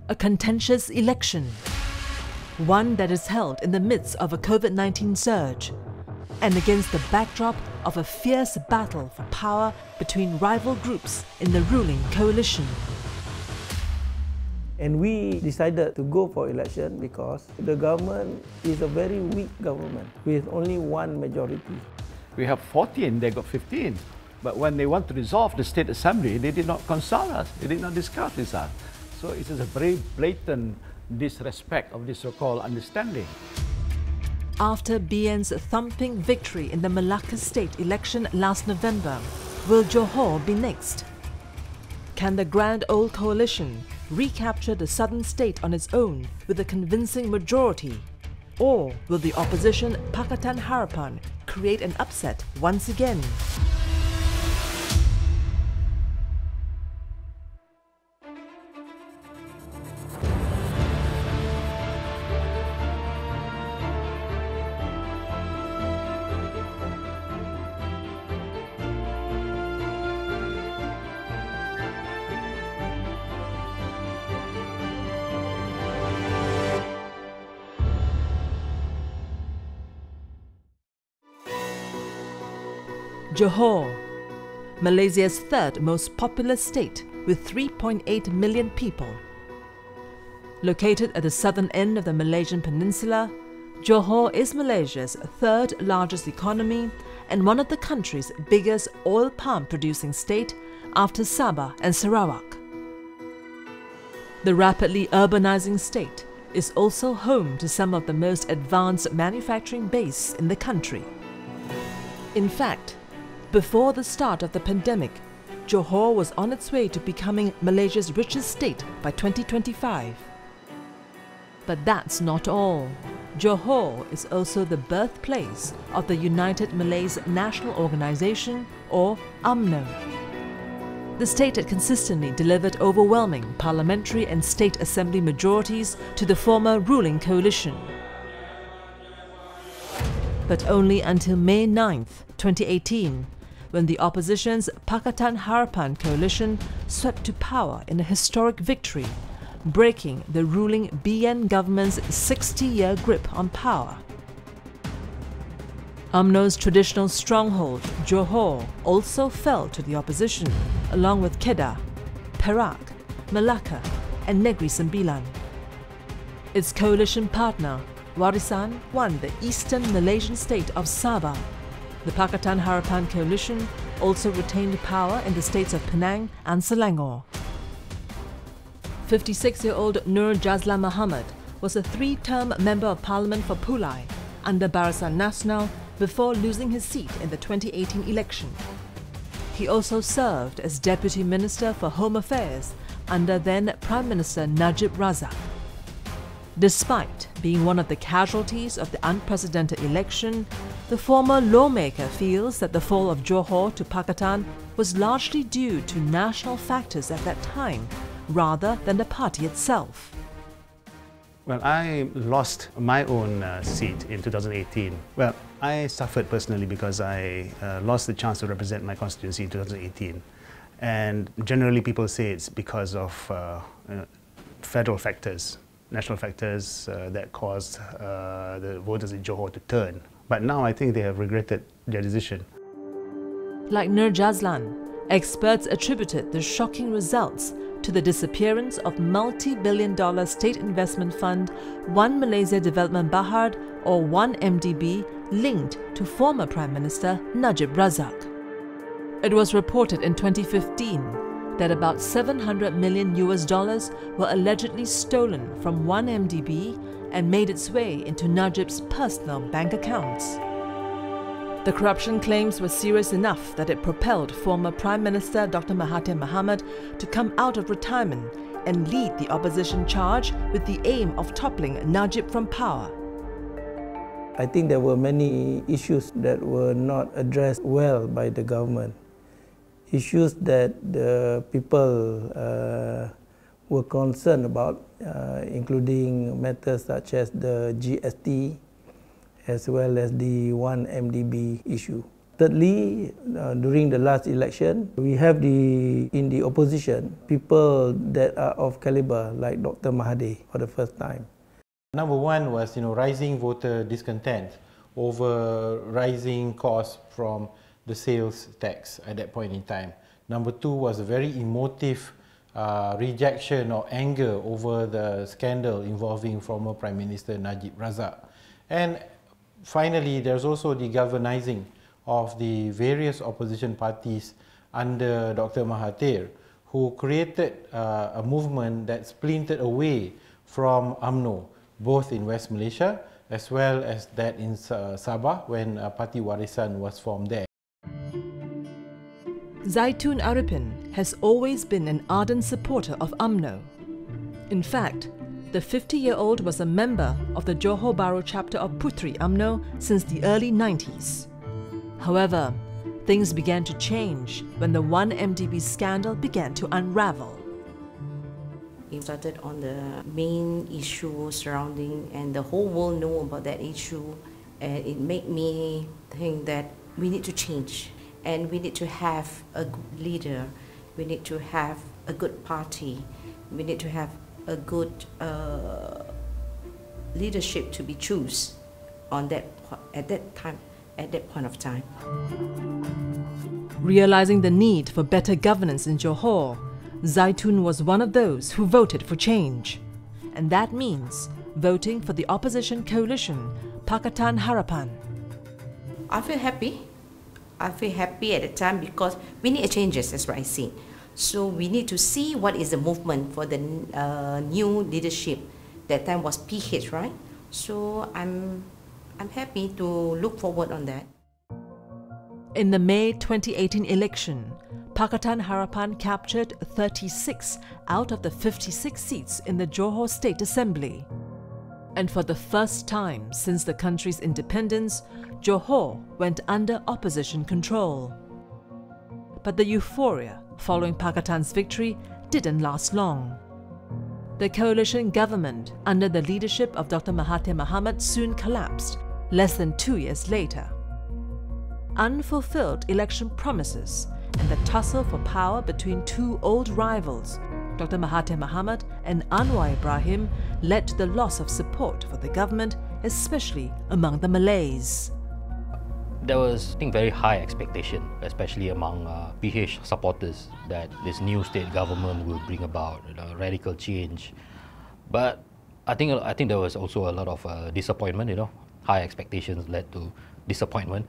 a contentious election, one that is held in the midst of a COVID-19 surge and against the backdrop of a fierce battle for power between rival groups in the ruling coalition. And we decided to go for election because the government is a very weak government with only one majority. We have 14, they got 15. But when they want to dissolve the State Assembly, they did not consult us, they did not discuss with us. So it is a very blatant disrespect of this so-called understanding. After BN's thumping victory in the Melaka state election last November, will Johor be next? Can the Grand Old Coalition recapture the southern state on its own with a convincing majority? Or will the opposition Pakatan Harapan create an upset once again? Johor, Malaysia's third most populous state with 3.8 million people. Located at the southern end of the Malaysian peninsula, Johor is Malaysia's third largest economy and one of the country's biggest oil palm producing state after Sabah and Sarawak. The rapidly urbanizing state is also home to some of the most advanced manufacturing base in the country. In fact, before the start of the pandemic, Johor was on its way to becoming Malaysia's richest state by 2025. But that's not all. Johor is also the birthplace of the United Malays National Organisation, or UMNO. The state had consistently delivered overwhelming parliamentary and state assembly majorities to the former ruling coalition. But only until May 9th, 2018, when the opposition's Pakatan Harapan coalition swept to power in a historic victory, breaking the ruling BN government's 60-year grip on power. UMNO's traditional stronghold, Johor, also fell to the opposition, along with Kedah, Perak, Melaka and Negeri Sembilan. Its coalition partner, Barisan, won the eastern Malaysian state of Sabah. The Pakatan Harapan coalition also retained power in the states of Penang and Selangor. 56-year-old Nur Jazlan Muhammad was a three-term Member of Parliament for Pulai under Barisan Nasional before losing his seat in the 2018 election. He also served as Deputy Minister for Home Affairs under then Prime Minister Najib Razak. Despite being one of the casualties of the unprecedented election, the former lawmaker feels that the fall of Johor to Pakatan was largely due to national factors at that time, rather than the party itself. Well, I lost my own seat in 2018. Well, I suffered personally because I lost the chance to represent my constituency in 2018. And generally people say it's because of federal factors, national factors that caused the voters in Johor to turn. But now I think they have regretted their decision. Like Nur Jazlan, experts attributed the shocking results to the disappearance of multi-billion-dollar state investment fund One Malaysia Development Berhad, or 1MDB, linked to former Prime Minister Najib Razak. It was reported in 2015 that about $700 million were allegedly stolen from 1MDB and made its way into Najib's personal bank accounts. The corruption claims were serious enough that it propelled former Prime Minister Dr. Mahathir Mohamad to come out of retirement and lead the opposition charge with the aim of toppling Najib from power. I think there were many issues that were not addressed well by the government. Issues that the people were concerned about, including matters such as the GST, as well as the 1MDB issue. Thirdly, during the last election, we have in the opposition people that are of caliber like Dr. Mahathir for the first time. Number one was, rising voter discontent over rising costs from the sales tax at that point in time. Number two was a very emotive rejection or anger over the scandal involving former Prime Minister Najib Razak. And finally, there's also the galvanizing of the various opposition parties under Dr. Mahathir, who created a movement that splintered away from UMNO, both in West Malaysia as well as that in Sabah when Parti Warisan was formed there. Zaitun Arifin has always been an ardent supporter of UMNO. In fact, the 50-year-old was a member of the Johor Bahru chapter of Puteri UMNO since the early 90s. However, things began to change when the 1MDB scandal began to unravel. It started on the main issue surrounding, and the whole world know about that issue, and it made me think that we need to change, and we need to have a good leader, we need to have a good party, we need to have a good leadership to be chosen at that point of time. Realizing the need for better governance in Johor, Zaitun was one of those who voted for change. And that means voting for the opposition coalition, Pakatan Harapan. I feel happy. I feel happy at the time because we need changes, that's what I see. So we need to see what is the movement for the new leadership. That time was PH, right? So I'm happy to look forward on that. In the May 2018 election, Pakatan Harapan captured 36 out of the 56 seats in the Johor State Assembly. And for the first time since the country's independence, Johor went under opposition control. But the euphoria following Pakatan's victory didn't last long. The coalition government under the leadership of Dr. Mahathir Mohamad soon collapsed, less than 2 years later. Unfulfilled election promises and the tussle for power between two old rivals, Dr. Mahathir Mohamad and Anwar Ibrahim, led to the loss of support for the government, especially among the Malays. There was, I think, very high expectation, especially among PH supporters, that this new state government will bring about radical change. But I think there was also a lot of disappointment. High expectations led to disappointment.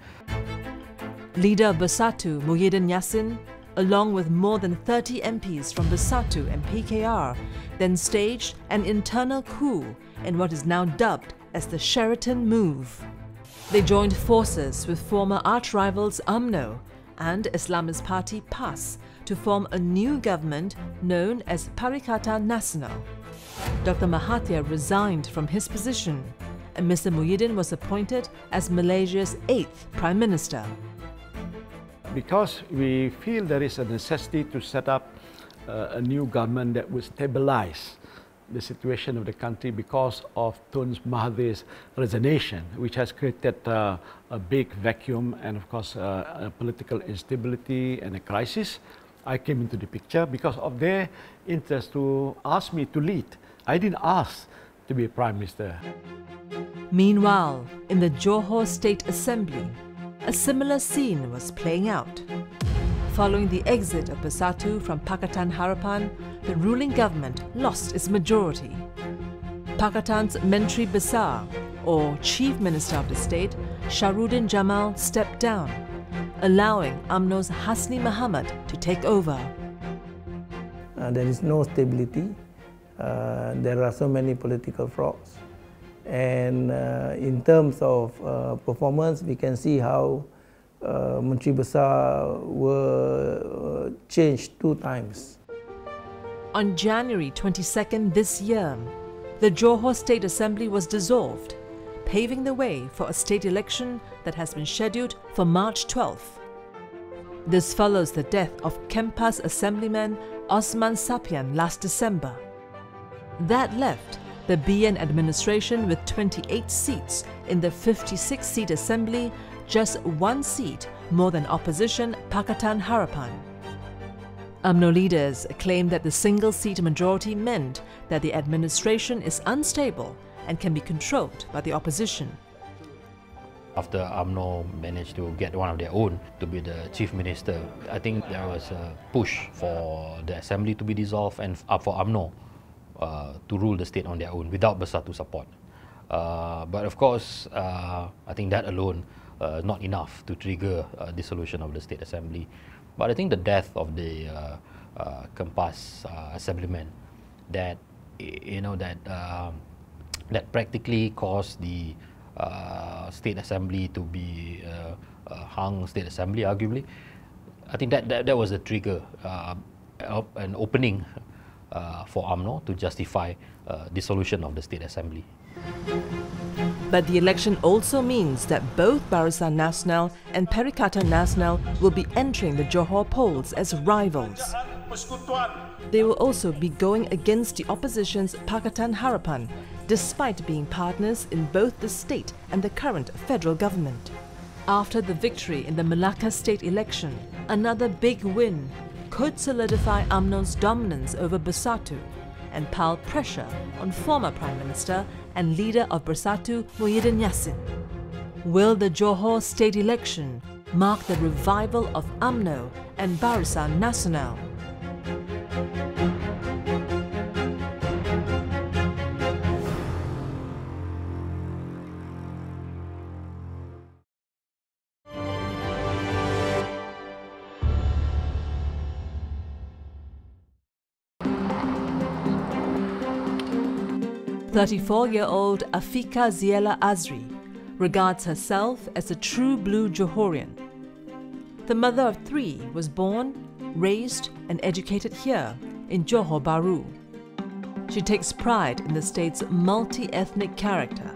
Leader of Bersatu, Muhyiddin Yassin, along with more than 30 MPs from Bersatu and PKR, then staged an internal coup in what is now dubbed as the Sheraton Move. They joined forces with former arch-rivals UMNO and Islamist party PAS to form a new government known as PERIKATAN Nasional. Dr. Mahathir resigned from his position, and Mr. Muhyiddin was appointed as Malaysia's 8th Prime Minister. Because we feel there is a necessity to set up a new government that will stabilize the situation of the country because of Tun Mahathir's resignation, which has created a big vacuum and, of course, a political instability and a crisis. I came into the picture because of their interest to ask me to lead. I didn't ask to be Prime Minister. Meanwhile, in the Johor State Assembly, a similar scene was playing out. Following the exit of Bersatu from Pakatan Harapan, the ruling government lost its majority. Pakatan's Menteri Besar, or Chief Minister of the state, Shahruddin Jamal, stepped down, allowing UMNO's Hasni Mohamad to take over. There is no stability. There are so many political frauds. And in terms of performance, we can see how Menteri Besar were changed 2 times. On January 22nd this year, the Johor State Assembly was dissolved, paving the way for a state election that has been scheduled for March 12th. This follows the death of Kempas Assemblyman Osman Sapian last December. That left the BN administration with 28 seats in the 56-seat assembly, just 1 seat more than opposition Pakatan Harapan. UMNO leaders claim that the single-seat majority meant that the administration is unstable and can be controlled by the opposition. After UMNO managed to get one of their own to be the chief minister, I think there was a push for the assembly to be dissolved and for UMNO to rule the state on their own without Bersatu support. But of course, I think that alone not enough to trigger dissolution of the state assembly. But I think the death of the Kempas assemblyman, that that practically caused the state assembly to be hung state assembly, arguably. I think that was the trigger, an opening for UMNO to justify dissolution of the state assembly. But the election also means that both Barisan Nasional and PERIKATAN Nasional will be entering the Johor polls as rivals. They will also be going against the opposition's Pakatan Harapan, despite being partners in both the state and the current federal government. After the victory in the Melaka state election, another big win could solidify UMNO's dominance over Bersatu and pile pressure on former Prime Minister and leader of Bersatu, Muhyiddin Yassin. Will the Johor state election mark the revival of UMNO and Barisan Nasional? "34-year-old Afika Ziela Azri regards herself as a true blue Johorian. The mother of 3 was born, raised and educated here in Johor Bahru. She takes pride in the state's multi-ethnic character,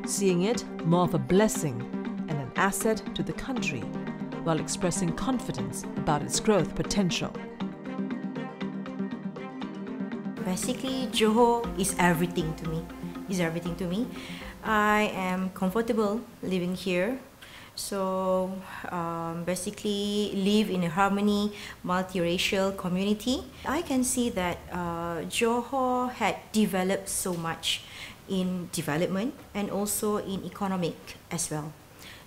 seeing it more of a blessing and an asset to the country, while expressing confidence about its growth potential. Basically, Johor is everything to me. I am comfortable living here. So basically live in a harmony, multiracial community. I can see that Johor had developed so much in development and also in economic as well.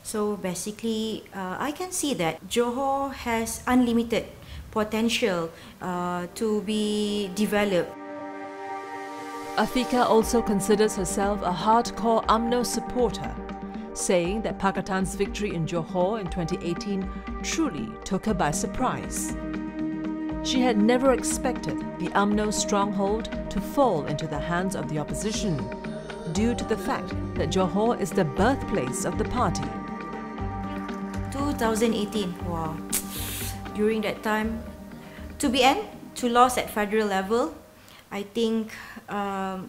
So basically I can see that Johor has unlimited potential to be developed. Afika also considers herself a hardcore UMNO supporter, saying that Pakatan's victory in Johor in 2018 truly took her by surprise. She had never expected the UMNO stronghold to fall into the hands of the opposition, due to the fact that Johor is the birthplace of the party. 2018, wow. During that time, to lose at federal level, I think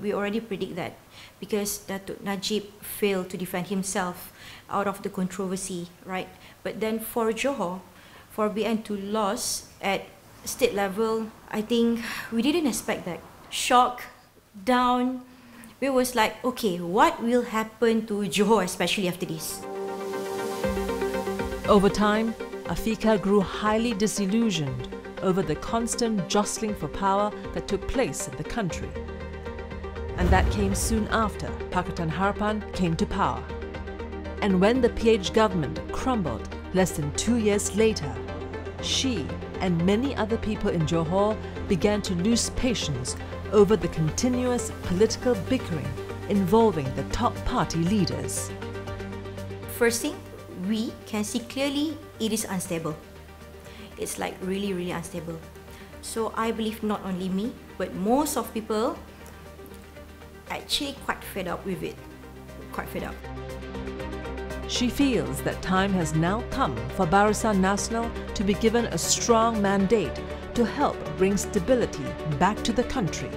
we already predict that, because Datuk Najib failed to defend himself out of the controversy, right? But then for Johor, for BN to lose at state level, I think we didn't expect that. Shock, down, we was like, okay, what will happen to Johor, especially after this? Over time, Afika grew highly disillusioned over the constant jostling for power that took place in the country. And that came soon after Pakatan Harapan came to power. And when the PH government crumbled less than 2 years later, she and many other people in Johor began to lose patience over the continuous political bickering involving the top party leaders. First thing, we can see clearly it is unstable. It's like really, really unstable. So I believe not only me, but most of people actually quite fed up with it. Quite fed up. She feels that time has now come for Barisan Nasional to be given a strong mandate to help bring stability back to the country.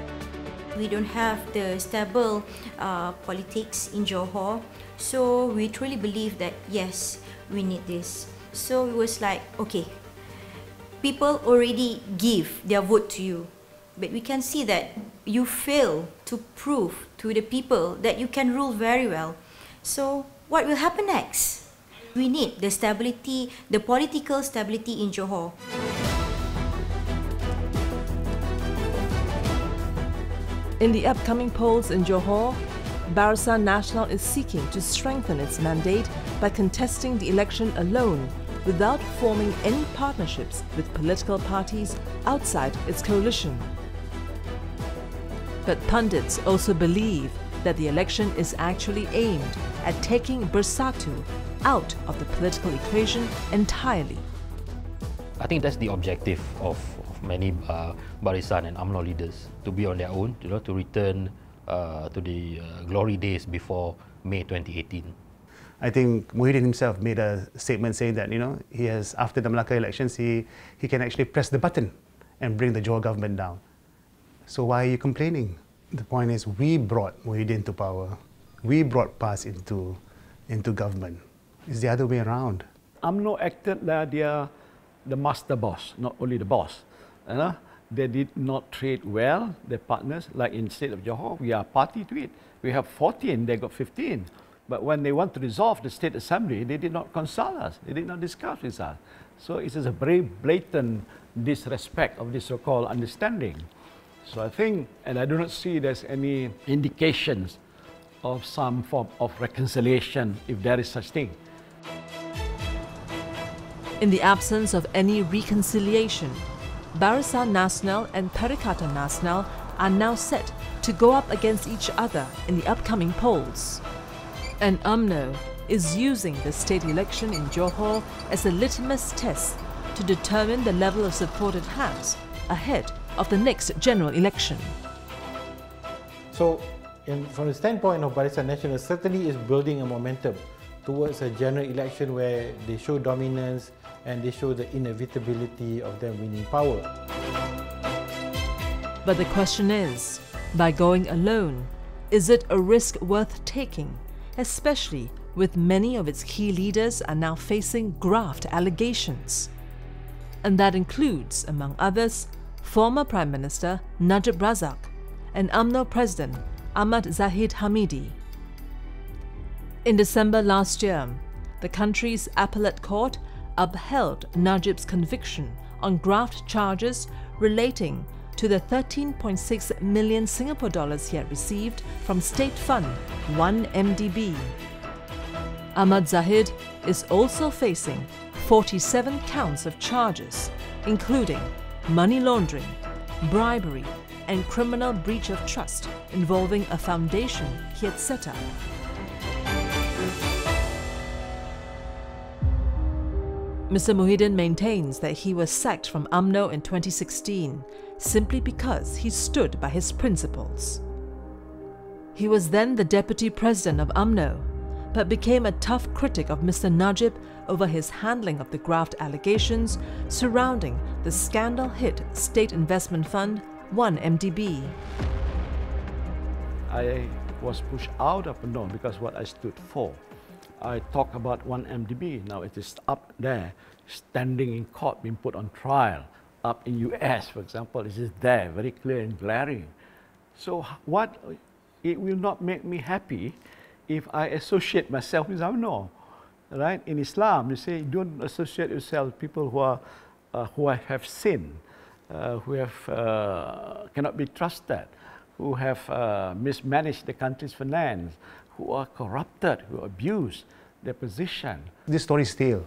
We don't have the stable politics in Johor, so we truly believe that yes, we need this. So it was like, okay, people already give their vote to you, but we can see that you fail to prove to the people that you can rule very well. So what will happen next? We need the stability, the political stability in Johor. In the upcoming polls in Johor, Barisan Nasional is seeking to strengthen its mandate by contesting the election alone without forming any partnerships with political parties outside its coalition. But pundits also believe that the election is actually aimed at taking Bersatu out of the political equation entirely. I think that's the objective of many Barisan and UMNO leaders, to be on their own, to return to the glory days before May 2018. I think Muhyiddin himself made a statement saying that, he has, after the Melaka elections, he can actually press the button and bring the Johor government down. So why are you complaining? The point is, we brought Muhyiddin to power. We brought PAS into government. It's the other way around. UMNO acted like they are the master boss, not only the boss. They did not trade well, their partners, like in the state of Johor, we are party to it. We have 14, they got 15. But when they want to dissolve the State Assembly, they did not consult us, they did not discuss with us. So it is a very blatant disrespect of this so-called understanding. So I think, and I do not see there's any indications of some form of reconciliation, if there is such thing. In the absence of any reconciliation, Barisan Nasional and PERIKATAN Nasional are now set to go up against each other in the upcoming polls. And UMNO is using the state election in Johor as a litmus test to determine the level of support it has ahead of the next general election. So, from the standpoint of Barisan Nasional, certainly is building a momentum towards a general election where they show dominance and they show the inevitability of them winning power. But the question is, by going alone, is it a risk worth taking, especially with many of its key leaders are now facing graft allegations? And that includes, among others, former Prime Minister Najib Razak and UMNO President Ahmad Zahid Hamidi. In December last year, the country's appellate court upheld Najib's conviction on graft charges relating to the 13.6 million Singapore dollars he had received from State Fund 1MDB. Ahmad Zahid is also facing 47 counts of charges, including money laundering, bribery, and criminal breach of trust involving a foundation he had set up. Mr. Muhyiddin maintains that he was sacked from UMNO in 2016 simply because he stood by his principles. He was then the deputy president of UMNO, but became a tough critic of Mr. Najib over his handling of the graft allegations surrounding the scandal-hit State Investment Fund 1MDB. I was pushed out of UMNO because what I stood for. I talk about 1MDB, now it is up there, standing in court, being put on trial. Up in US, for example, it is there, very clear and glaring. So it will not make me happy if I associate myself with UMNO, right? In Islam, you say don't associate yourself with people who have sinned, who have cannot be trusted, who have mismanaged the country's finance, who are corrupted, who abuse their position. This story is stale.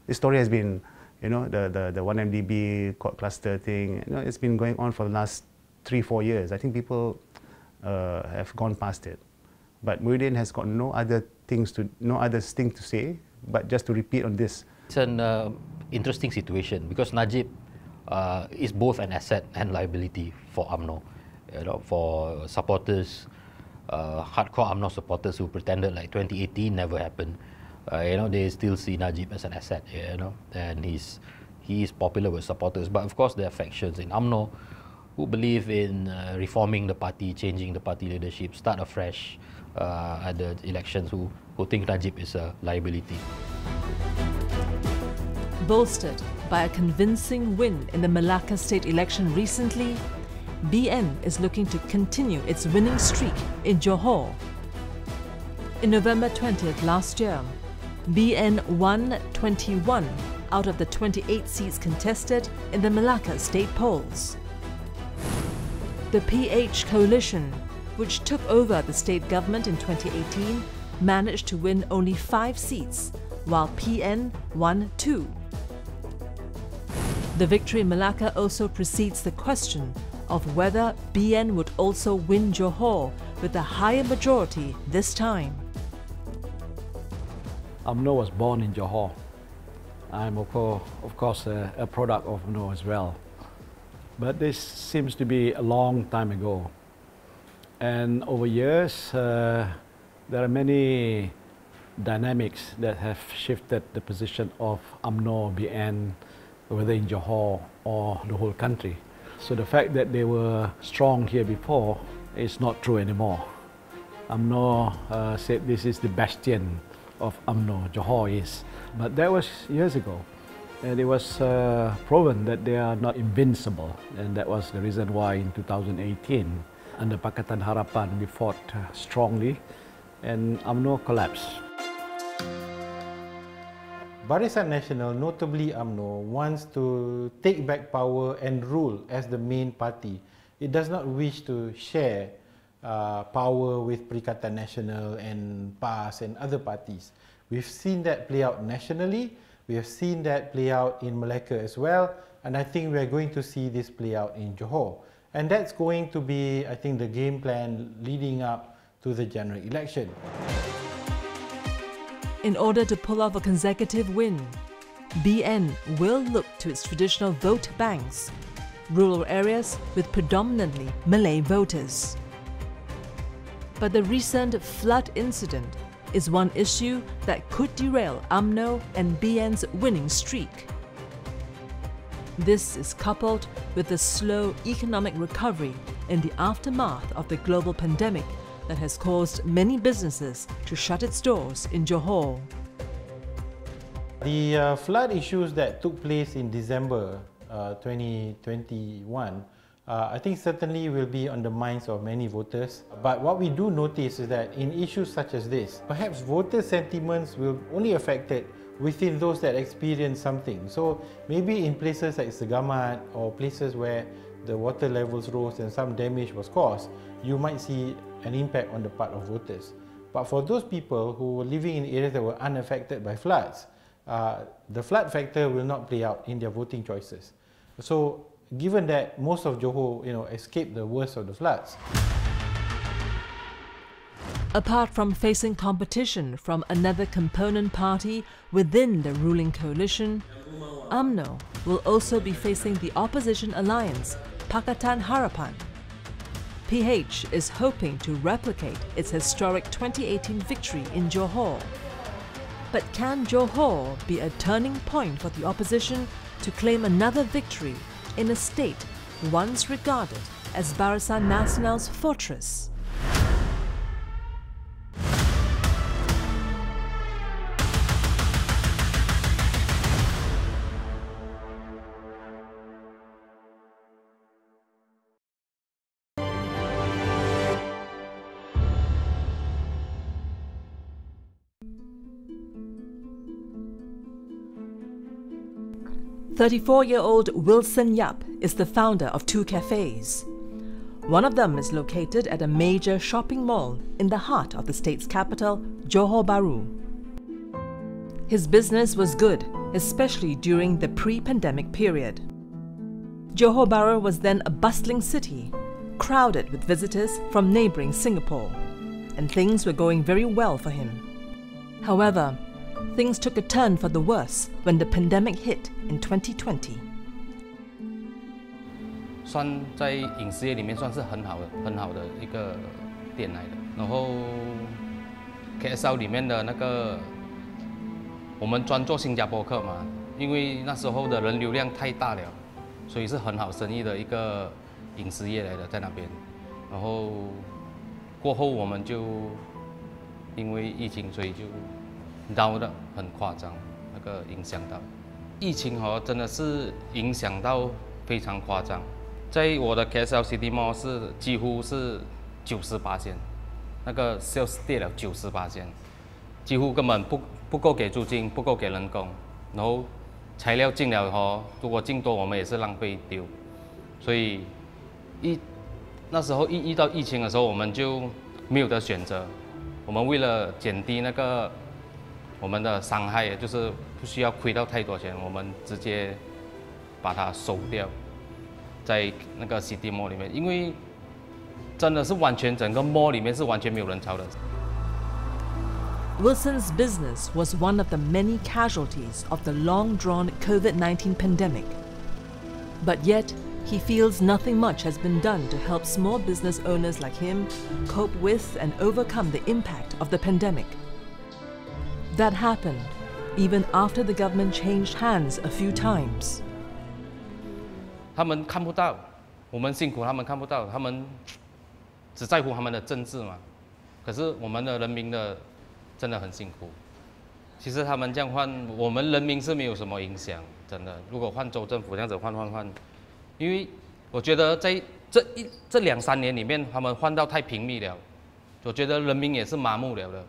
This story has been, the 1MDB court cluster thing, it's been going on for the last 3-4 years. I think people have gone past it. But Muhyiddin has got no other thing to say, but just to repeat on this. It's an interesting situation because Najib is both an asset and liability for UMNO. For supporters, hardcore UMNO supporters who pretended like 2018 never happened. They still see Najib as an asset, and he is popular with supporters. But of course, there are factions in UMNO who believe in reforming the party, changing the party leadership, start afresh at the elections, who think Najib is a liability. Bolstered by a convincing win in the Melaka state election recently, BN is looking to continue its winning streak in Johor. In November 20th last year, BN won 21 out of the 28 seats contested in the Melaka state polls. The PH coalition, which took over the state government in 2018, managed to win only 5 seats, while PN won 2. The victory in Melaka also precedes the question of whether BN would also win Johor with a higher majority this time. UMNO was born in Johor. I'm of course a product of UMNO as well. But this seems to be a long time ago. And over years, there are many dynamics that have shifted the position of UMNO, BN, whether in Johor or the whole country. So the fact that they were strong here before is not true anymore. UMNO said this is the bastion of UMNO, Johor is. But that was years ago. And it was proven that they are not invincible. And that was the reason why in 2018, under PAKATAN HARAPAN, we fought strongly and UMNO collapsed. Barisan Nasional, notably UMNO, wants to take back power and rule as the main party. It does not wish to share power with Perikatan Nasional and PAS and other parties. We've seen that play out nationally, we have seen that play out in Melaka as well, and I think we're going to see this play out in Johor. And that's going to be, I think, the game plan leading up to the general election. In order to pull off a consecutive win, BN will look to its traditional vote banks, rural areas with predominantly Malay voters. But the recent flood incident is one issue that could derail UMNO and BN's winning streak. This is coupled with the slow economic recovery in the aftermath of the global pandemic that has caused many businesses to shut its doors in Johor. The flood issues that took place in December 2021, I think certainly will be on the minds of many voters. But what we do notice is that in issues such as this, perhaps voter sentiments will only affect it within those that experience something. So maybe in places like Segamat or places where the water levels rose and some damage was caused, you might see an impact on the part of voters. But for those people who were living in areas that were unaffected by floods, the flood factor will not play out in their voting choices. So given that most of Johor escaped the worst of the floods. Apart from facing competition from another component party within the ruling coalition, UMNO will also be facing the opposition alliance, PAKATAN HARAPAN. PH is hoping to replicate its historic 2018 victory in Johor. But can Johor be a turning point for the opposition to claim another victory in a state once regarded as Barisan Nasional's fortress? "34-year-old Wilson Yap is the founder of 2 cafes. One of them is located at a major shopping mall in the heart of the state's capital, Johor Bahru. His business was good, especially during the pre-pandemic period. Johor Bahru was then a bustling city, crowded with visitors from neighbouring Singapore, and things were going very well for him. However, things took a turn for the worse when the pandemic hit in 2020. 算在饮食业里面算是很好的一个店来的。然后 KSL 里面的那个，我们专做新加坡客嘛，因为那时候的人流量太大了，所以是很好生意的一个饮食业来的在那边。然后过后我们就因为疫情，所以就 down 的很夸张，那个影响到疫情真的是影响到非常夸张。在我的 KSL City Mall 是几乎是90%，那个 sales 跌了90%，几乎根本不不够给租金，不够给人工，然后材料进了后，如果进多，我们也是浪费丢。所以那时候遇到疫情的时候，我们就没有得选择。我们为了减低那个我们的伤害，就是不需要亏到太多钱，我们直接把它收掉，在那个 City Mall 里面，因为真的是完全整个 mall 里面是完全没有人潮的。Wilson's business was one of the many casualties of the long-drawn COVID-19 pandemic. But yet, he feels nothing much has been done to help small business owners like him cope with and overcome the impact of the pandemic. That happened even after the government changed hands a few times. 他们看不到我们辛苦，他们看不到，他们只在乎他们的政治嘛。可是我们的人民的真的很辛苦。其实他们这样换，我们人民是没有什么影响，真的。如果换州政府这样子换，因为我觉得在这2-3年里面，他们换到太频密了，我觉得人民也是麻木了的。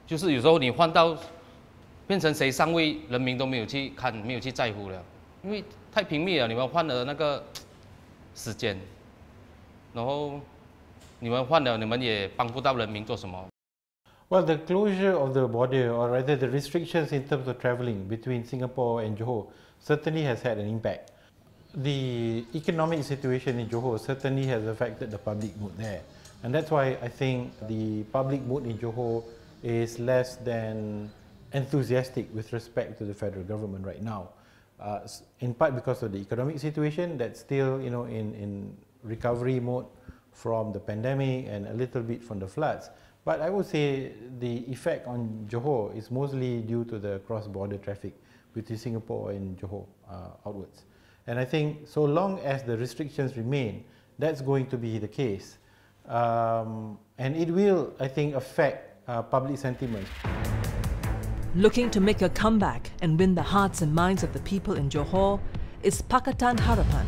就是有时候你换到变成谁上位，人民都没有去看，没有去在乎了，因为太频密了。你们换了那个时间，然后你们换了，你们也帮不到人民做什么。Well, the closure of the border, or rather the restrictions in terms of travelling between Singapore and Johor, certainly has had an impact. The economic situation in Johor certainly has affected the public mood there. And that's why I think the public mood in Johor is less than enthusiastic with respect to the federal government right now. In part because of the economic situation that's still, in recovery mode from the pandemic and a little bit from the floods. But I would say the effect on Johor is mostly due to the cross-border traffic between Singapore and Johor outwards. And I think so long as the restrictions remain, that's going to be the case. And it will, I think, affect public sentiment. Looking to make a comeback and win the hearts and minds of the people in Johor is PAKATAN HARAPAN,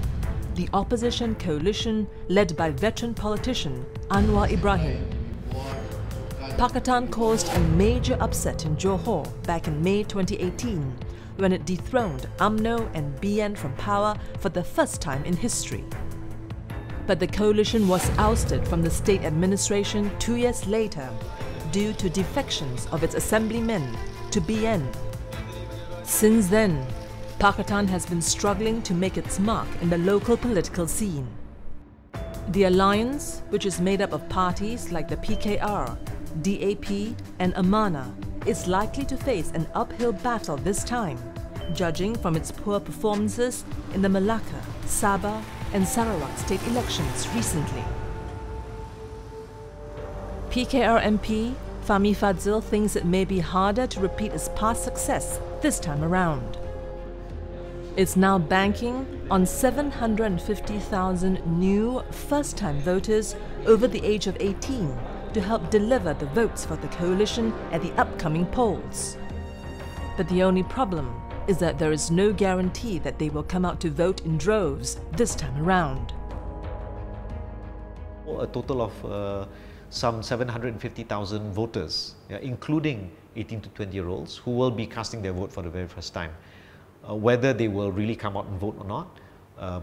the opposition coalition led by veteran politician Anwar Ibrahim. PAKATAN caused a major upset in Johor back in May 2018 when it dethroned UMNO and BN from power for the first time in history. But the coalition was ousted from the state administration 2 years later due to defections of its assemblymen to BN. Since then, PAKATAN has been struggling to make its mark in the local political scene. The alliance, which is made up of parties like the PKR, DAP and Amana, is likely to face an uphill battle this time, judging from its poor performances in the Melaka, Sabah and Sarawak state elections recently. PKR MP Fahmi Fadzil thinks it may be harder to repeat its past success this time around. It's now banking on 750,000 new first-time voters over the age of 18 to help deliver the votes for the coalition at the upcoming polls. But the only problem is that there is no guarantee that they will come out to vote in droves this time around. A total of some 750,000 voters, including 18 to 20-year-olds, who will be casting their vote for the very first time. Whether they will really come out and vote or not,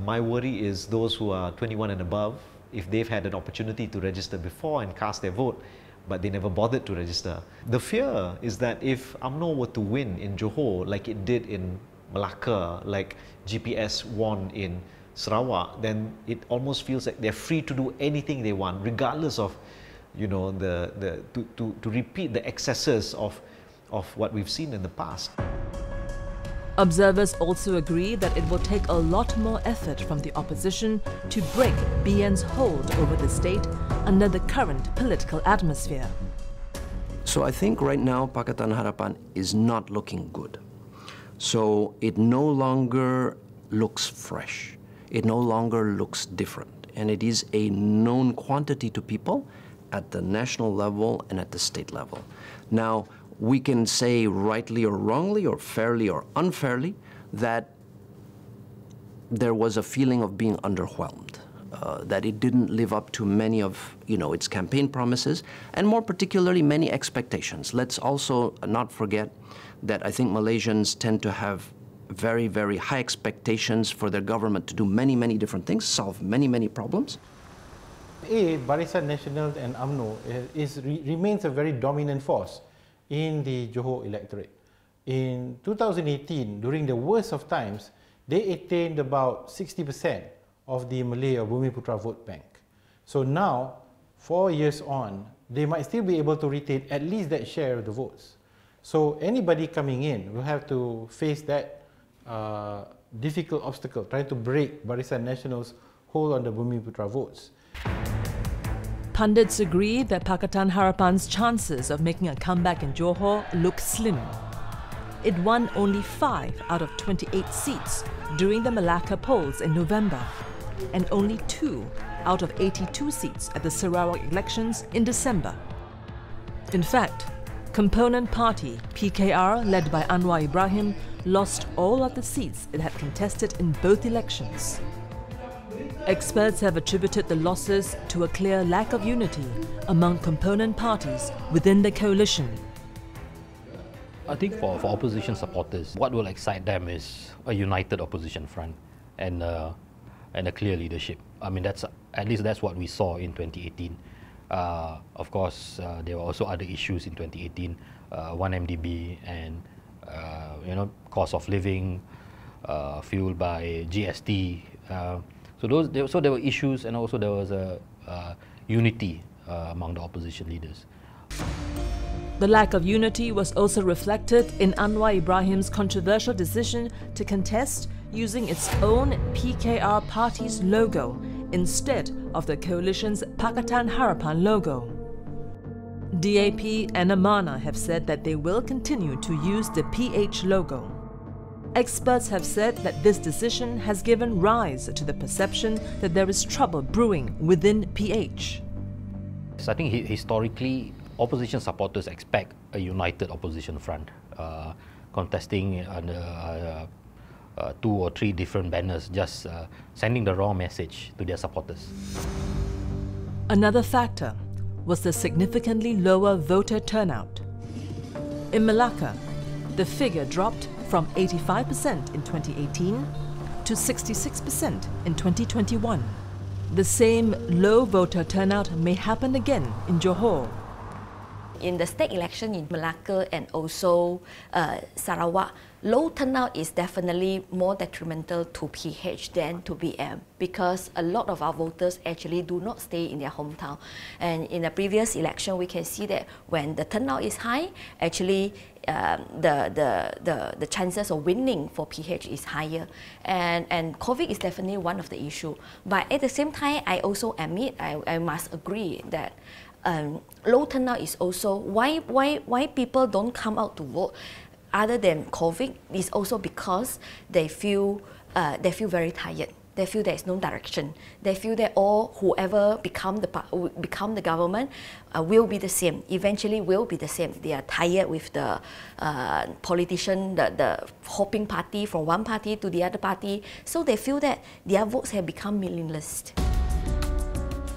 my worry is those who are 21 and above, if they've had an opportunity to register before and cast their vote, but they never bothered to register. The fear is that if UMNO were to win in Johor like it did in Melaka, like GPS won in Sarawak, then it almost feels like they're free to do anything they want, regardless of, to repeat the excesses of what we've seen in the past. Observers also agree that it will take a lot more effort from the opposition to break BN's hold over the state under the current political atmosphere. So I think right now Pakatan Harapan is not looking good. So it no longer looks fresh. It no longer looks different. And it is a known quantity to people at the national level and at the state level. Now, we can say rightly or wrongly or fairly or unfairly that there was a feeling of being underwhelmed, that it didn't live up to many of its campaign promises, and more particularly many expectations. Let's also not forget that I think Malaysians tend to have very, very high expectations for their government to do many, many different things, solve many, many problems. Barisan Nasional and UMNO remains a very dominant force in the Johor electorate. In 2018, during the worst of times, they attained about 60% of the Malay or Bumiputra vote bank. So now, 4 years on, they might still be able to retain at least that share of the votes. So anybody coming in will have to face that difficult obstacle, trying to break Barisan Nasional's hold on the Bumiputra votes. Pundits agree that Pakatan Harapan's chances of making a comeback in Johor look slim. It won only 5 out of 28 seats during the Melaka polls in November, and only 2 out of 82 seats at the Sarawak elections in December. In fact, component party PKR, led by Anwar Ibrahim, lost all of the seats it had contested in both elections. Experts have attributed the losses to a clear lack of unity among component parties within the coalition. I think for opposition supporters, what will excite them is a united opposition front and a clear leadership. I mean, at least that's what we saw in 2018. Of course, there were also other issues in 2018, 1MDB and cost of living, fueled by GST. So there were issues, and also there was a unity among the opposition leaders. The lack of unity was also reflected in Anwar Ibrahim's controversial decision to contest using its own PKR party's logo instead of the coalition's Pakatan Harapan logo. DAP and Amanah have said that they will continue to use the PH logo. Experts have said that this decision has given rise to the perception that there is trouble brewing within PH. So I think historically, opposition supporters expect a united opposition front, contesting under 2 or 3 different banners, just sending the wrong message to their supporters. Another factor was the significantly lower voter turnout. In Melaka, the figure dropped from 85% in 2018 to 66% in 2021. The same low voter turnout may happen again in Johor. In the state election in Melaka and also Sarawak, low turnout is definitely more detrimental to PH than to BM, because a lot of our voters actually do not stay in their hometown. And in the previous election, we can see that when the turnout is high, actually the chances of winning for PH is higher. And COVID is definitely one of the issues. But at the same time, I also admit, I must agree that low turnout is also why people don't come out to vote. Other than COVID, is also because they feel very tired. They feel there is no direction. They feel that whoever become the government will be the same. Eventually, will be the same. They are tired with the politician, the hopping party from one party to the other party. So they feel that their votes have become meaningless.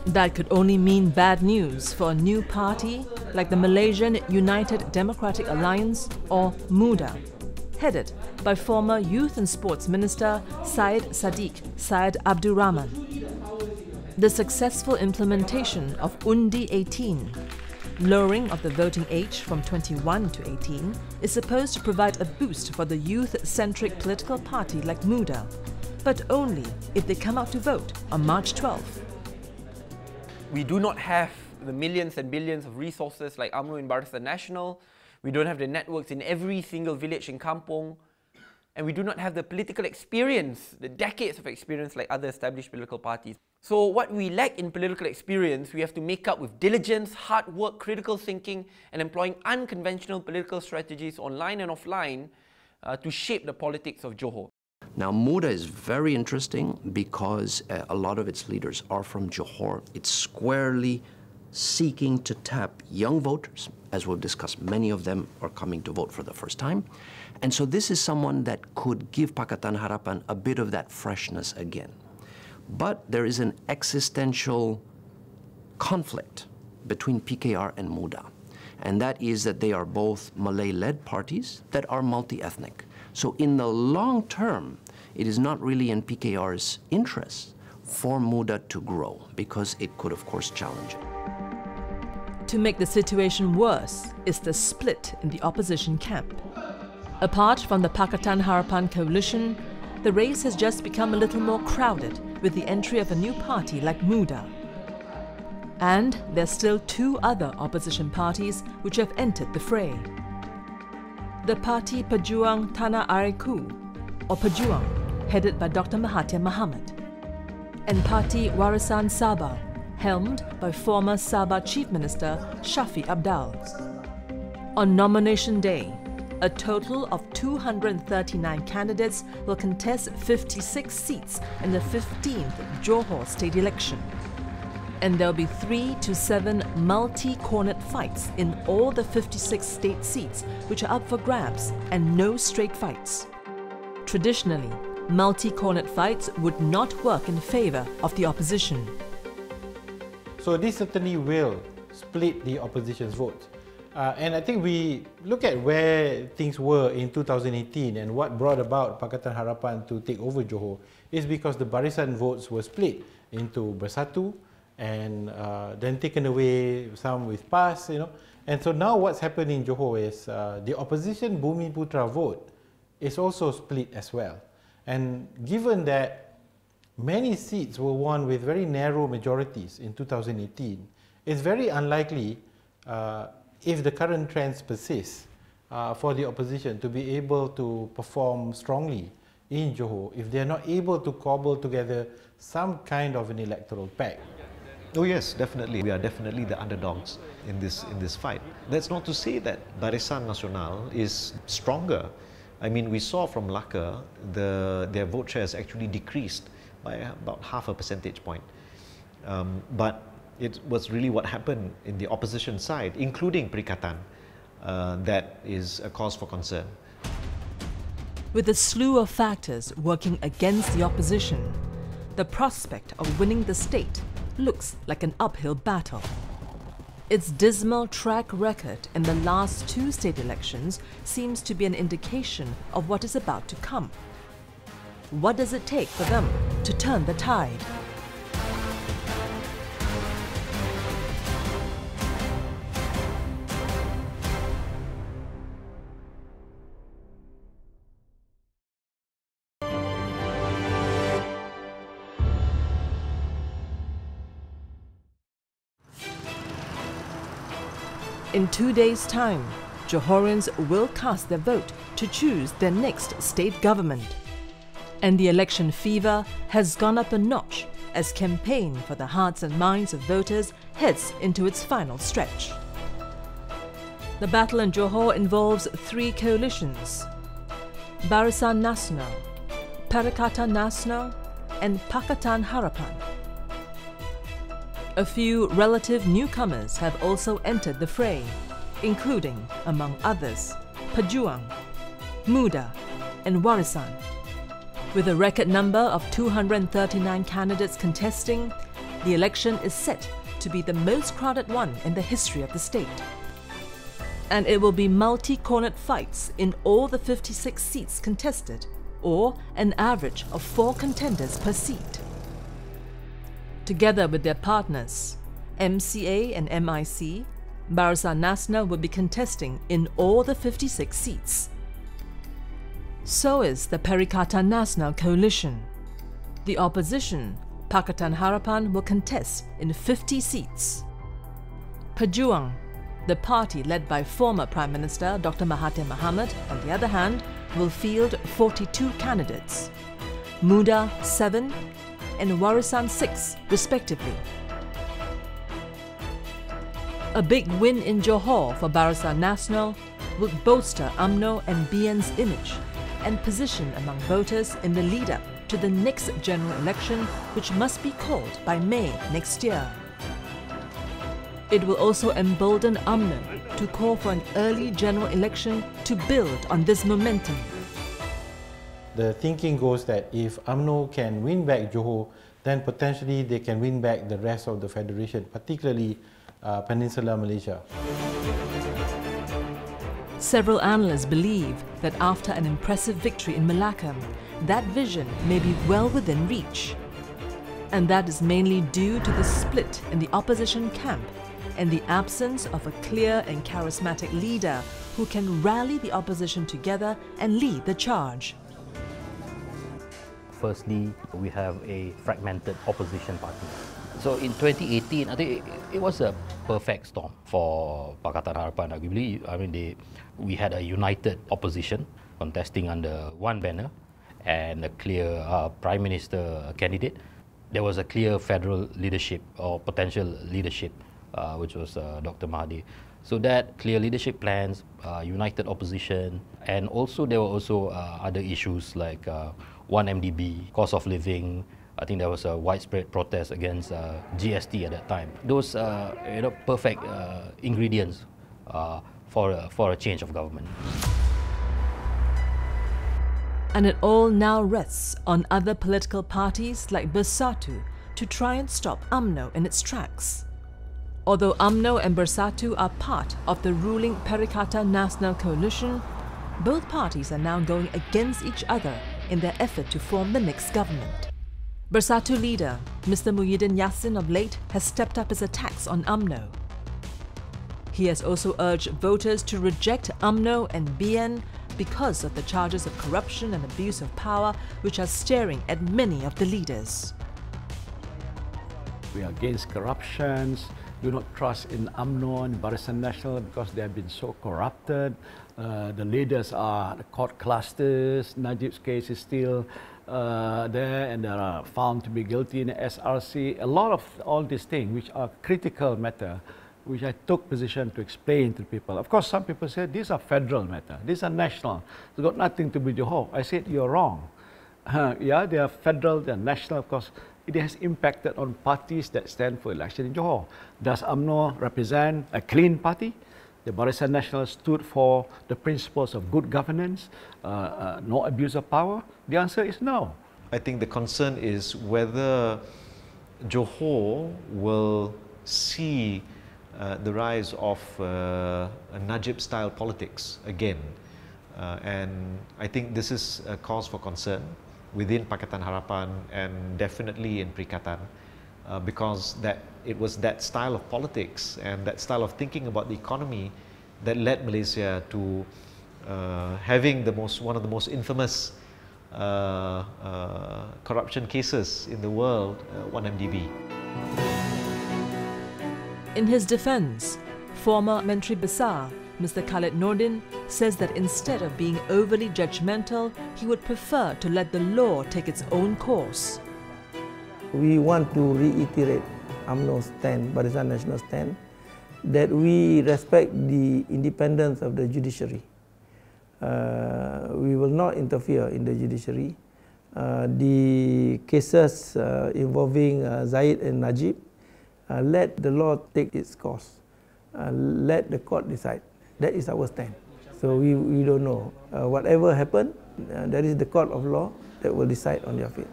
That could only mean bad news for a new party like the Malaysian United Democratic Alliance, or MUDA, headed by former Youth and Sports Minister Syed Abdul Rahman. The successful implementation of Undi 18, lowering of the voting age from 21 to 18, is supposed to provide a boost for the youth-centric political party like MUDA, but only if they come out to vote on March 12th. We do not have the millions and billions of resources like UMNO in Barisan Nasional. We don't have the networks in every single village in Kampong. And we do not have the political experience, the decades of experience like other established political parties. So what we lack in political experience, we have to make up with diligence, hard work, critical thinking, and employing unconventional political strategies online and offline to shape the politics of Johor. Now, MUDA is very interesting because a lot of its leaders are from Johor. It's squarely seeking to tap young voters. As we've discussed, many of them are coming to vote for the first time. And so this is someone that could give Pakatan Harapan a bit of that freshness again. But there is an existential conflict between PKR and MUDA. and that is that they are both Malay-led parties that are multi-ethnic. So in the long term, it is not really in PKR's interest for MUDA to grow, because it could, of course, challenge it. To make the situation worse is the split in the opposition camp. Apart from the Pakatan Harapan coalition, the race has just become a little more crowded with the entry of a new party like MUDA. And there's still two other opposition parties which have entered the fray. The Parti Pejuang Tanah Airku, or Pejuang, headed by Dr. Mahathir Mohamad, and Parti Warisan Sabah, helmed by former Sabah Chief Minister Shafie Apdal. On nomination day, a total of 239 candidates will contest 56 seats in the 15th Johor state election. And there'll be 3 to 7 multi-cornered fights in all the 56 state seats which are up for grabs, and no straight fights. Traditionally, multi-cornered fights would not work in favor of the opposition. So this certainly will split the opposition's vote. And I think we look at where things were in 2018 and what brought about Pakatan Harapan to take over Johor is because the Barisan votes were split into Bersatu and then taken away, some with PAS, you know. And so now what's happened in Johor is the opposition Bumi Putra vote is also split as well. And given that many seats were won with very narrow majorities in 2018, it's very unlikely if the current trends persist, for the opposition to be able to perform strongly in Johor if they are not able to cobble together some kind of an electoral pact. Oh yes, definitely. We are definitely the underdogs in this fight. That's not to say that Barisan Nasional is stronger. I mean, we saw from Melaka, their vote share has actually decreased by about half a percentage point. But it was really what happened in the opposition side, including PERIKATAN, that is a cause for concern. With a slew of factors working against the opposition, the prospect of winning the state looks like an uphill battle. Its dismal track record in the last 2 state elections seems to be an indication of what is about to come. What does it take for them to turn the tide? In 2 days' time, Johorians will cast their vote to choose their next state government. And the election fever has gone up a notch as campaign for the hearts and minds of voters heads into its final stretch. The battle in Johor involves 3 coalitions: Barisan Nasional, PERIKATAN Nasional, and Pakatan Harapan. A few relative newcomers have also entered the fray, including, among others, Pejuang, MUDA, and Warisan. With a record number of 239 candidates contesting, the election is set to be the most crowded one in the history of the state. And it will be multi-cornered fights in all the 56 seats contested, or an average of 4 contenders per seat. Together with their partners, MCA and MIC, Barisan Nasional will be contesting in all the 56 seats. So is the PERIKATAN Nasional coalition. The opposition, Pakatan Harapan, will contest in 50 seats. Pejuang, the party led by former Prime Minister Dr. Mahathir Mohamad, on the other hand, will field 42 candidates. MUDA 7 and Warisan 6, respectively. A big win in Johor for Barisan Nasional would bolster UMNO and BN's image and position among voters in the lead-up to the next general election, which must be called by May next year. It will also embolden UMNO to call for an early general election to build on this momentum. The thinking goes that if UMNO can win back Johor, then potentially they can win back the rest of the federation, particularly Peninsular Malaysia. Several analysts believe that after an impressive victory in Melaka, that vision may be well within reach. And that is mainly due to the split in the opposition camp and the absence of a clear and charismatic leader who can rally the opposition together and lead the charge. Firstly, we have a fragmented opposition party. So in 2018, I think it was a perfect storm for Pakatan Harapan, arguably. I mean, we had a united opposition contesting under one banner and a clear Prime Minister candidate. There was a clear federal leadership or potential leadership, which was Dr. Mahathir. So that clear leadership plans, united opposition, and also there were also other issues like 1MDB, cost of living. I think there was a widespread protest against GST at that time. Those perfect ingredients for a change of government. And it all now rests on other political parties like Bersatu to try and stop UMNO in its tracks. Although UMNO and Bersatu are part of the ruling PERIKATAN Nasional coalition, both parties are now going against each other in their effort to form the next government. Bersatu leader, Mr. Muhyiddin Yassin of late has stepped up his attacks on UMNO. He has also urged voters to reject UMNO and BN because of the charges of corruption and abuse of power which are staring at many of the leaders. We are against corruptions, do not trust in UMNO and Barisan Nasional because they have been so corrupted. The leaders are the court clusters. Najib's case is still there and they are found to be guilty in the SRC. A lot of all these things which are critical matter, which I took position to explain to people. Of course, some people say these are federal matter, these are national. It's got nothing to do with Johor. I said you're wrong. Yeah, they are federal, they are national, of course. It has impacted on parties that stand for election in Johor. Does UMNO represent a clean party? The Barisan Nasional stood for the principles of good governance, no abuse of power. The answer is no. I think the concern is whether Johor will see the rise of a Najib-style politics again. And I think this is a cause for concern within Pakatan Harapan and definitely in Perikatan, because it was that style of politics and that style of thinking about the economy that led Malaysia to having one of the most infamous corruption cases in the world, 1MDB. In his defense, former Menteri Besar, Mr. Khalid Nordin, says that instead of being overly judgmental, he would prefer to let the law take its own course. We want to reiterate UMNO's stand, Barisan Nasional stand, that we respect the independence of the judiciary. We will not interfere in the judiciary. The cases involving Zaid and Najib, let the law take its course. Let the court decide. That is our stand. So we don't know. Whatever happened, there is the court of law that will decide on their fate.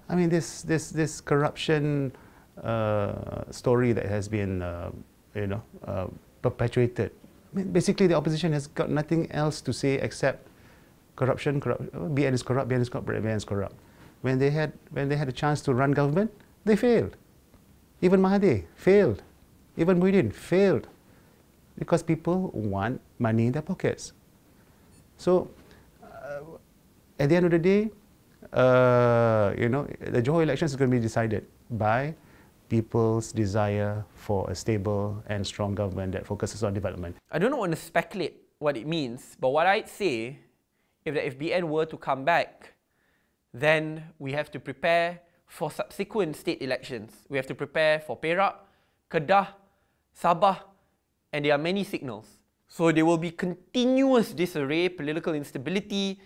I mean, this corruption story that has been, perpetuated. I mean, basically, the opposition has got nothing else to say except corruption. BN is corrupt. BN is corrupt. BN is corrupt. When they had a chance to run government, they failed. Even Mahathir failed. Even Muhyiddin failed. Because people want money in their pockets. So, at the end of the day, the Johor elections is going to be decided by people's desire for a stable and strong government that focuses on development. I don't want to speculate what it means, but what I'd say, if BN were to come back, then we have to prepare for subsequent state elections. We have to prepare for Perak, Kedah, Sabah, and there are many signals. So there will be continuous disarray, political instability,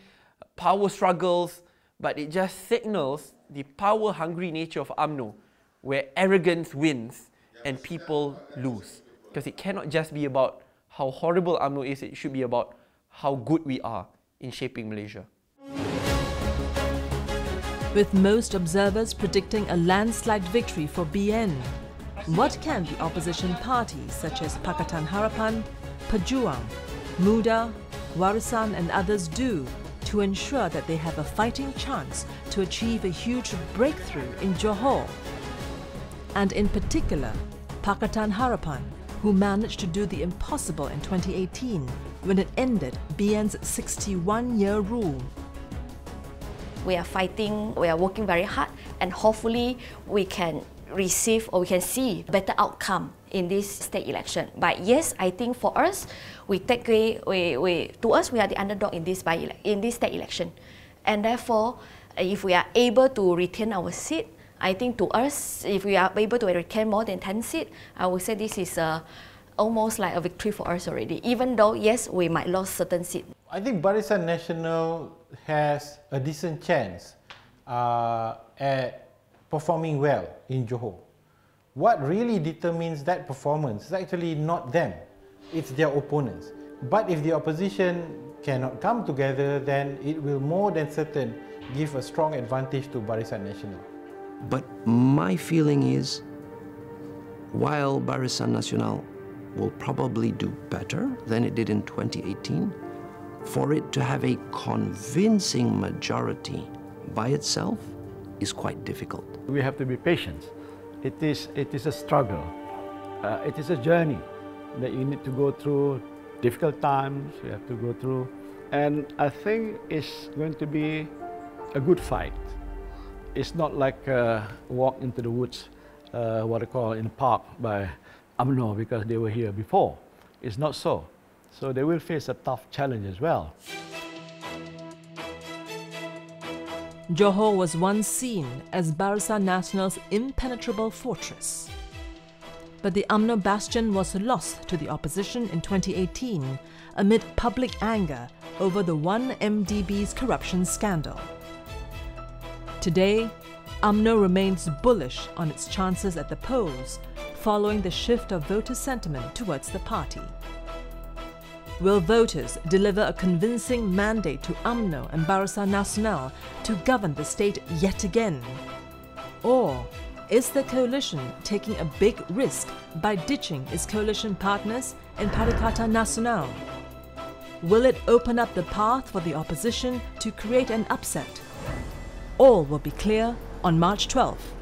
power struggles, but it just signals the power-hungry nature of UMNO, where arrogance wins and people lose. Because it cannot just be about how horrible UMNO is, it should be about how good we are in shaping Malaysia. With most observers predicting a landslide victory for BN, What can the opposition parties such as Pakatan Harapan, Pejuang, Muda, Warisan and others do to ensure that they have a fighting chance to achieve a huge breakthrough in Johor? And in particular, Pakatan Harapan, who managed to do the impossible in 2018 when it ended BN's 61-year rule. We are fighting, we are working very hard, and hopefully we can receive or we can see better outcome in this state election. But yes, I think for us, we are the underdog in this state election. And therefore, if we are able to retain our seat, I think to us, if we are able to retain more than 10 seats, I would say this is almost like a victory for us already, even though, yes, we might lose certain seats. I think Barisan Nasional has a decent chance at performing well in Johor. What really determines that performance is actually not them, it's their opponents. But if the opposition cannot come together, then it will more than certain give a strong advantage to Barisan Nasional. But my feeling is, while Barisan Nasional will probably do better than it did in 2018, for it to have a convincing majority by itself is quite difficult. We have to be patient. It is a struggle. It is a journey that you need to go through. Difficult times you have to go through. And I think it's going to be a good fight. It's not like a walk into the woods, what I call in the park by UMNO because they were here before. It's not so. So they will face a tough challenge as well. Johor was once seen as Barisan Nasional's impenetrable fortress. But the UMNO bastion was lost to the opposition in 2018 amid public anger over the 1MDB's corruption scandal. Today, UMNO remains bullish on its chances at the polls following the shift of voter sentiment towards the party. Will voters deliver a convincing mandate to UMNO and Barisan Nasional to govern the state yet again? Or is the coalition taking a big risk by ditching its coalition partners in PERIKATAN Nasional? Will it open up the path for the opposition to create an upset? All will be clear on March 12th.